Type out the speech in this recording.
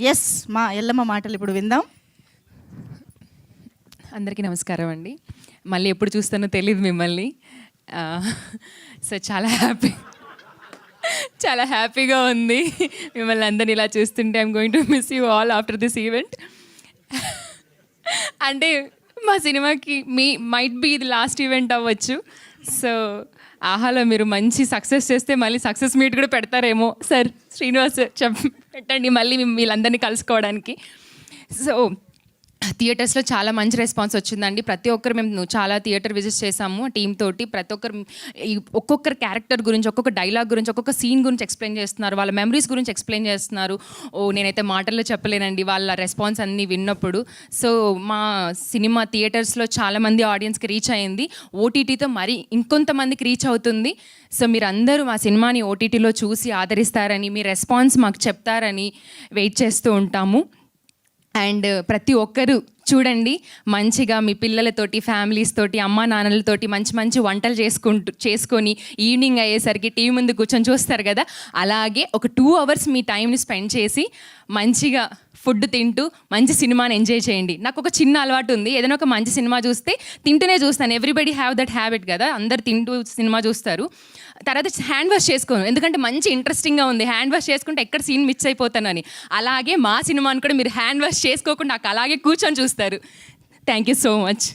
Yes, మా ఎల్లమ్మ మాటలు ఇప్పుడు విందాం. అందరికీ నమస్కారం అండి. మళ్ళీ ఎప్పుడు చూస్తానో తెలియదు మిమ్మల్ని. సో చాలా హ్యాపీగా ఉంది మిమ్మల్ని అందరిని ఇలా చూస్తుంటే. I'm going to miss you all after this event. అంటే మా సినిమాకి మైట్ బీ ఇది లాస్ట్ ఈవెంట్ అవ్వచ్చు. సో ఆహాలో మీరు మంచి సక్సెస్ చేస్తే మళ్ళీ సక్సెస్ మీట్ కూడా పెడతారేమో. సార్ శ్రీనివాస్ పెట్టండి మళ్ళీ వీళ్ళందరినీ కలుసుకోవడానికి. సో థియేటర్స్లో చాలా మంచి రెస్పాన్స్ వచ్చిందండి. ప్రతి ఒక్కరు మేము చాలా థియేటర్ విజిట్ చేసాము టీమ్ తోటి. ప్రతి ఒక్కరు ఒక్కొక్కరు క్యారెక్టర్ గురించి, ఒక్కొక్క డైలాగ్ గురించి, ఒక్కొక్క సీన్ గురించి ఎక్స్ప్లెయిన్ చేస్తున్నారు, వాళ్ళ మెమరీస్ గురించి ఎక్స్ప్లెయిన్ చేస్తున్నారు. నేనైతే మాటల్లో చెప్పలేనండి వాళ్ళ రెస్పాన్స్ అన్నీ విన్నప్పుడు. సో మా సినిమా థియేటర్స్లో చాలామంది ఆడియన్స్కి రీచ్ అయ్యింది. ఓటీటీతో మరి ఇంకొంతమందికి రీచ్ అవుతుంది. సో మీరందరూ మా సినిమాని ఓటీటీలో చూసి ఆదరిస్తారని, మీ రెస్పాన్స్ మాకు చెప్తారని వెయిట్ చేస్తూ ఉంటాము. అండ్ ప్రతి ఒక్కరూ చూడండి, మంచిగా మీ పిల్లలతోటి, ఫ్యామిలీస్ తోటి, అమ్మా నాన్నలతోటి మంచి మంచి వంటలు చేసుకొని ఈవినింగ్ అయ్యేసరికి టీవీ ముందు కూర్చొని చూస్తారు కదా, అలాగే ఒక 2 hours మీ టైంని స్పెండ్ చేసి మంచిగా ఫుడ్ తింటూ మంచి సినిమాని ఎంజాయ్ చేయండి. నాకు ఒక చిన్న అలవాటు ఉంది, ఏదైనా ఒక మంచి సినిమా చూస్తే తింటూనే చూస్తాను. ఎవ్రీబడి హ్యావ్ దట్ హ్యాబిట్ కదా, అందరు తింటూ సినిమా చూస్తారు. తర్వాత హ్యాండ్ వాష్ చేసుకోను, ఎందుకంటే మంచి ఇంట్రెస్టింగ్గా ఉంది. హ్యాండ్ వాష్ చేసుకుంటే ఎక్కడ సీన్ మిస్ అయిపోతానని. అలాగే మా సినిమాని కూడా మీరు హ్యాండ్ వాష్ చేసుకోకుండా నాకు అలాగే కూర్చొని చూస్తారు. Thank you so much.